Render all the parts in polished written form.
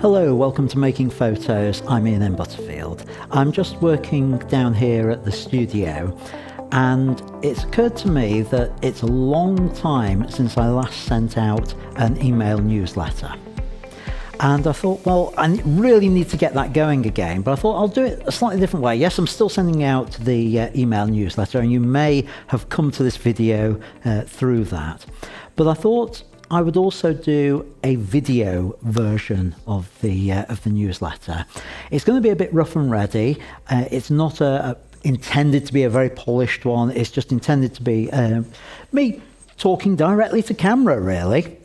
Hello, welcome to Making Photos. I'm Ian in Butterfield. I'm just working down here at the studio, and it's occurred to me that it's a long time since I last sent out an email newsletter. And I thought, well, I really need to get that going again, but I thought I'll do it a slightly different way. Yes, I'm still sending out the email newsletter, and you may have come to this video through that. But I thought I would also do a video version of the newsletter. It's going to be a bit rough and ready. It's not intended to be a very polished one. It's just intended to be me talking directly to camera, really.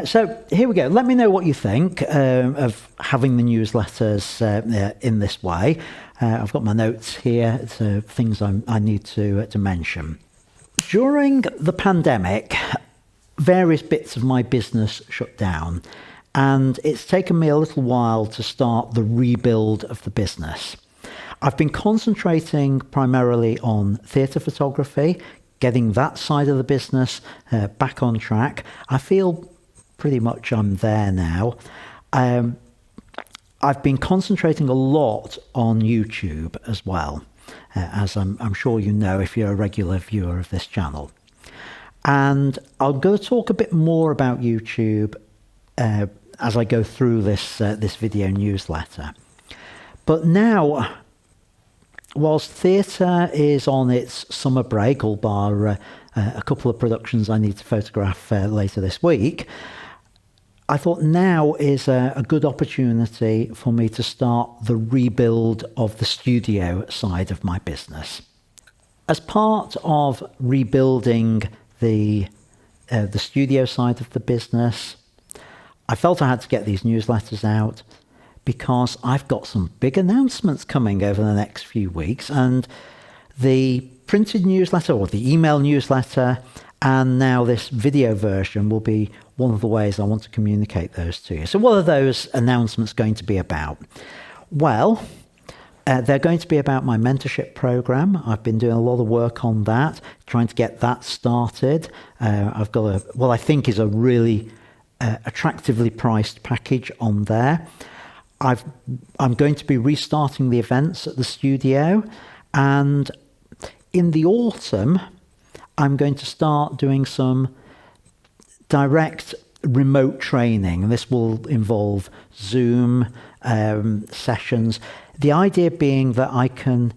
So here we go. Let me know what you think of having the newsletters in this way. I've got my notes here, so things I need to mention. During the pandemic, various bits of my business shut down, and it's taken me a little while to start the rebuild of the business. I've been concentrating primarily on theatre photography, getting that side of the business back on track. I feel pretty much I'm there now. I've been concentrating a lot on YouTube as well, as I'm sure you know if you're a regular viewer of this channel. And I'll go talk a bit more about YouTube as I go through this video newsletter. But now, whilst theatre is on its summer break, all bar a couple of productions I need to photograph later this week, I thought now is a good opportunity for me to start the rebuild of the studio side of my business. As part of rebuilding the studio side of the business, I felt I had to get these newsletters out because I've got some big announcements coming over the next few weeks, and the printed newsletter or the email newsletter and now this video version will be one of the ways I want to communicate those to you. So what are those announcements going to be about? Well, they're going to be about my mentorship program. I've been doing a lot of work on that, trying to get that started. I've got what I think is a really attractively priced package on there. I'm going to be restarting the events at the studio, and in the autumn, I'm going to start doing some direct remote training. This will involve Zoom sessions. The idea being that I can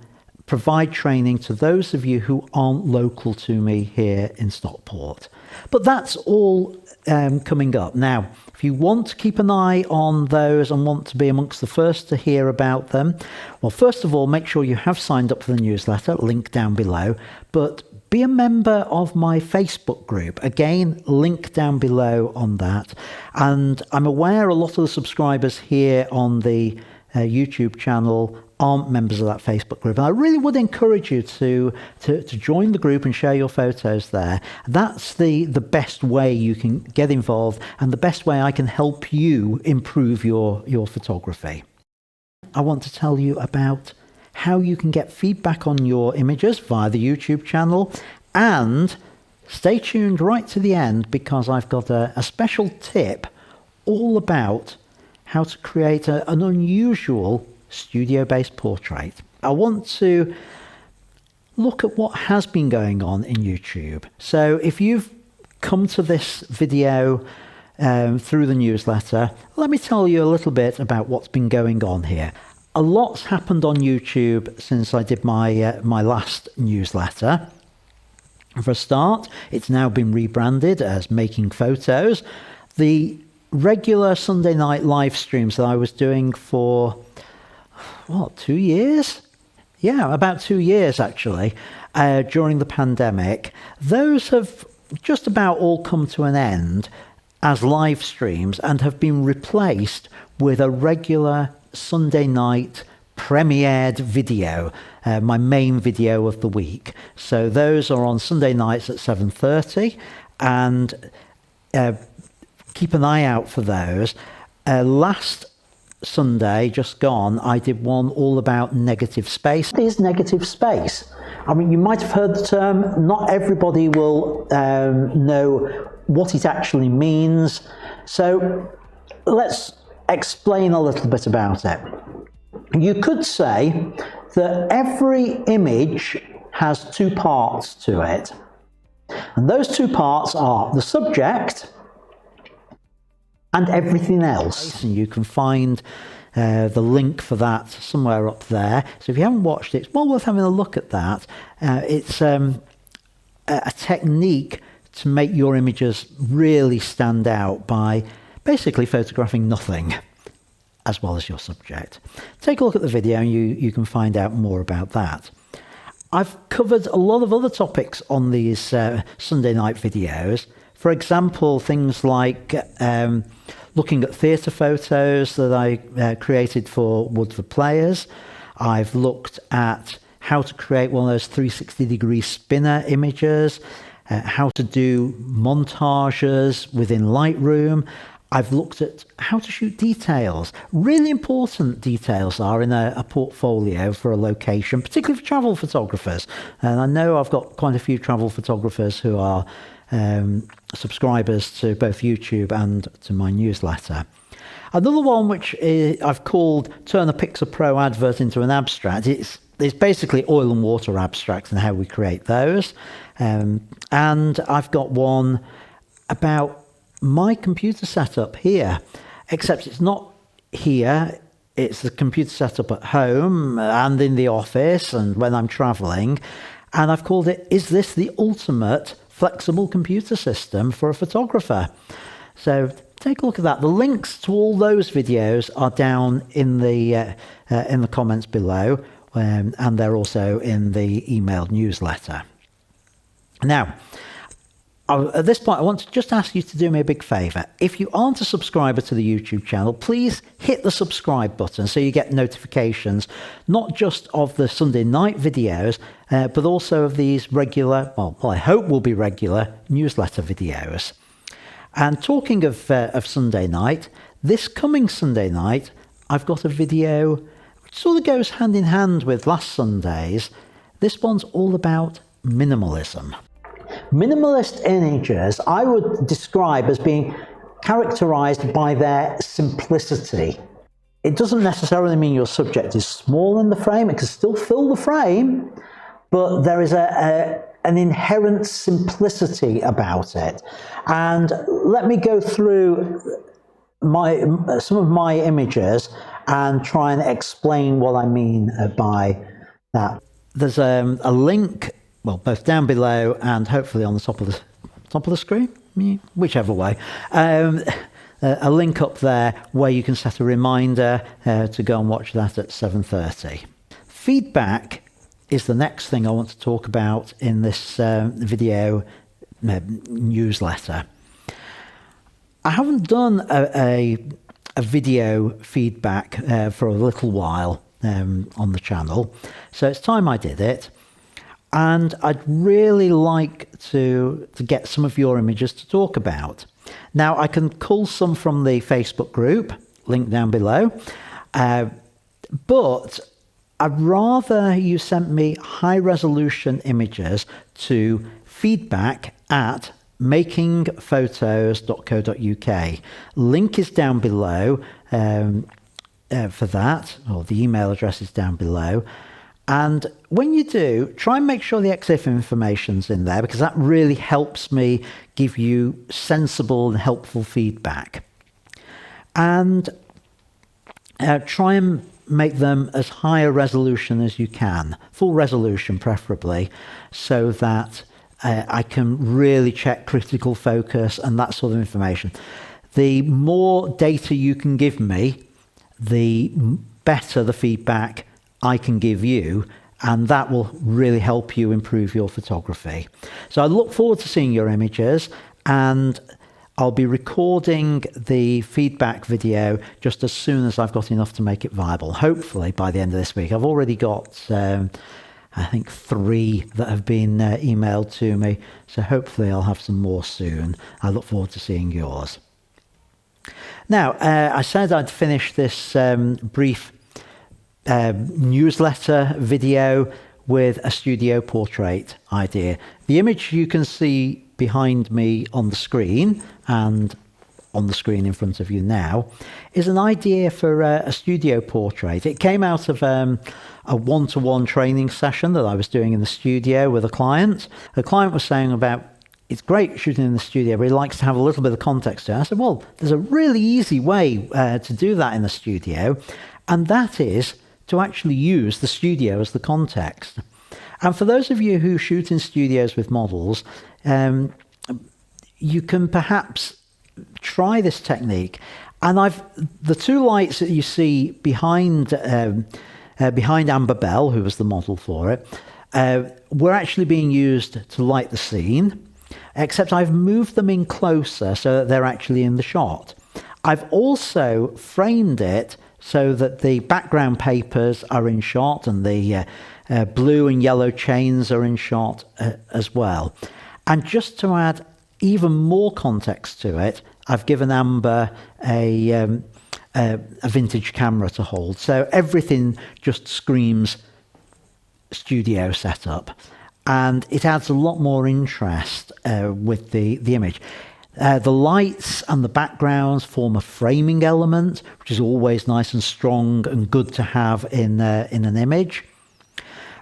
provide training to those of you who aren't local to me here in Stockport. But that's all coming up. Now, if you want to keep an eye on those and want to be amongst the first to hear about them, well, first of all, make sure you have signed up for the newsletter, link down below, but be a member of my Facebook group. Again, link down below on that. And I'm aware a lot of the subscribers here on the YouTube channel aren't members of that Facebook group. And I really would encourage you to join the group and share your photos there. That's the best way you can get involved and the best way I can help you improve your photography. I want to tell you about how you can get feedback on your images via the YouTube channel, and stay tuned right to the end because I've got a special tip all about how to create an unusual studio-based portrait. I want to look at what has been going on in YouTube. So if you've come to this video through the newsletter, let me tell you a little bit about what's been going on here. A lot's happened on YouTube since I did my last newsletter. For a start, it's now been rebranded as Making Photos. The regular Sunday night live streams that I was doing for, 2 years? Yeah, about 2 years actually, during the pandemic. Those have just about all come to an end as live streams and have been replaced with a regular Sunday night premiered video, my main video of the week. So those are on Sunday nights at 7:30, and keep an eye out for those. Last Sunday, just gone, I did one all about negative space. What is negative space? I mean, you might have heard the term. Not everybody will know what it actually means. So let's explain a little bit about it. You could say that every image has two parts to it. And those two parts are the subject and everything else. And you can find the link for that somewhere up there. So if you haven't watched it, it's well worth having a look at that. It's a technique to make your images really stand out by basically photographing nothing as well as your subject. Take a look at the video and you can find out more about that. I've covered a lot of other topics on these Sunday night videos. For example, things like looking at theatre photos that I created for Woodford Players. I've looked at how to create one of those 360-degree spinner images, how to do montages within Lightroom. I've looked at how to shoot details. Really important details are in a portfolio for a location, particularly for travel photographers. And I know I've got quite a few travel photographers who are subscribers to both YouTube and to my newsletter. Another one which I've called Turn a Pixar Pro advert into an abstract. It's basically oil and water abstracts and how we create those. And I've got one about my computer setup here, except it's not here. It's the computer setup at home and in the office and when I'm traveling. And I've called it, Is This the Ultimate Flexible Computer System for a Photographer? So take a look at that. The links to all those videos are down in the comments below, and they're also in the emailed newsletter. Now, at this point, I want to just ask you to do me a big favour. If you aren't a subscriber to the YouTube channel, please hit the subscribe button so you get notifications, not just of the Sunday night videos, but also of these regular, well, I hope will be regular, newsletter videos. And talking of Sunday night, this coming Sunday night, I've got a video which sort of goes hand in hand with last Sunday's. This one's all about minimalism. Minimalist images I would describe as being characterized by their simplicity. It doesn't necessarily mean your subject is small in the frame. It can still fill the frame, but there is an inherent simplicity about it. And let me go through some of my images and try and explain what I mean by that. There's a link, well, both down below and hopefully on the top of the screen, whichever way. A link up there where you can set a reminder to go and watch that at 7:30. Feedback is the next thing I want to talk about in this video newsletter. I haven't done a video feedback for a little while on the channel, so it's time I did it. And I'd really like to get some of your images to talk about. Now, I can cull some from the Facebook group, link down below, but I'd rather you sent me high-resolution images to feedback@makingphotos.co.uk. Link is down below for that, or the email address is down below. And when you do, try and make sure the EXIF information's in there, because that really helps me give you sensible and helpful feedback. And try and make them as high a resolution as you can, full resolution preferably, so that I can really check critical focus and that sort of information. The more data you can give me, the better the feedback I can give you, and that will really help you improve your photography. So I look forward to seeing your images, and I'll be recording the feedback video just as soon as I've got enough to make it viable, hopefully by the end of this week. I've already got, I think, 3 that have been emailed to me, so hopefully I'll have some more soon. I look forward to seeing yours. Now, I said I'd finish this brief newsletter video with a studio portrait idea. The image you can see behind me on the screen and on the screen in front of you now is an idea for a studio portrait. It came out of a one-to-one training session that I was doing in the studio with a client. The client was saying about, it's great shooting in the studio, but he likes to have a little bit of context to it. I said, well, there's a really easy way to do that in the studio, and that is to actually use the studio as the context. And for those of you who shoot in studios with models, you can perhaps try this technique. And the two lights that you see behind Amber Bell, who was the model for it, were actually being used to light the scene, except I've moved them in closer so that they're actually in the shot. I've also framed it so that the background papers are in shot and the blue and yellow chains are in shot as well. And just to add even more context to it, I've given Amber a vintage camera to hold. So everything just screams studio setup. And it adds a lot more interest with the image. The lights and the backgrounds form a framing element, which is always nice and strong and good to have in an image.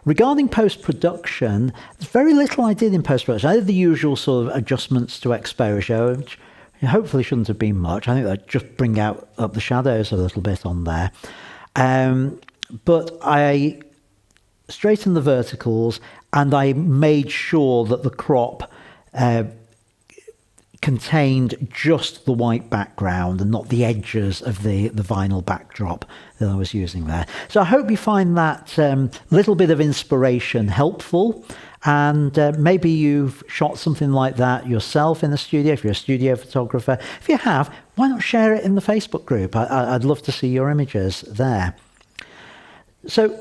Regarding post-production, there's very little I did in post-production. I did the usual sort of adjustments to exposure, which hopefully shouldn't have been much. I think that just bring up the shadows a little bit on there. But I straightened the verticals and I made sure that the crop contained just the white background and not the edges of the vinyl backdrop that I was using there. So I hope you find that little bit of inspiration helpful, and maybe you've shot something like that yourself in the studio if you're a studio photographer. If you have, why not share it in the Facebook group? I'd love to see your images there. So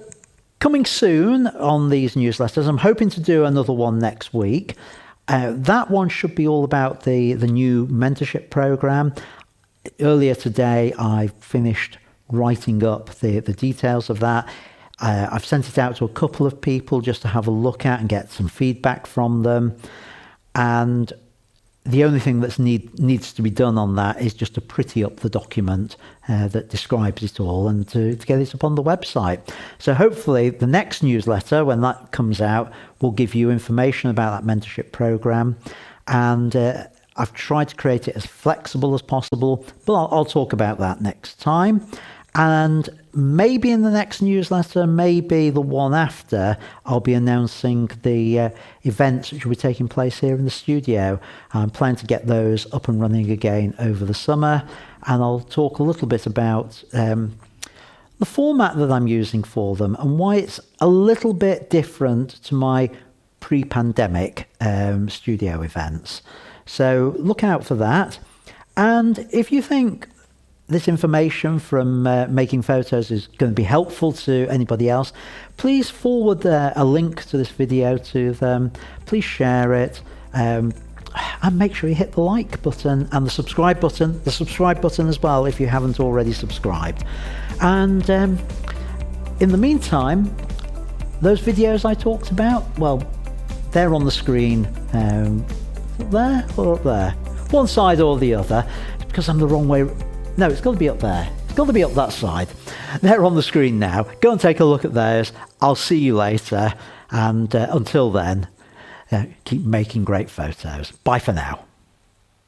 coming soon on these newsletters, I'm hoping to do another one next week. That one should be all about the new mentorship program. Earlier today, I finished writing up the details of that. I've sent it out to a couple of people just to have a look at and get some feedback from them. And the only thing that needs to be done on that is just to pretty up the document that describes it all and to get it up on the website. So hopefully the next newsletter, when that comes out, will give you information about that mentorship program. And I've tried to create it as flexible as possible, but I'll talk about that next time. And maybe in the next newsletter, maybe the one after, I'll be announcing the events which will be taking place here in the studio. I'm planning to get those up and running again over the summer, and I'll talk a little bit about the format that I'm using for them and why it's a little bit different to my pre-pandemic studio events. So look out for that. And if you think this information from making photos is going to be helpful to anybody else, please forward a link to this video to them. Please share it, and make sure you hit the like button and the subscribe button as well if you haven't already subscribed. And in the meantime, those videos I talked about, well, they're on the screen up there or up there, one side or the other, because I'm the wrong way. No, it's got to be up there. It's got to be up that side. They're on the screen now. Go and take a look at those. I'll see you later. And until then, keep making great photos. Bye for now.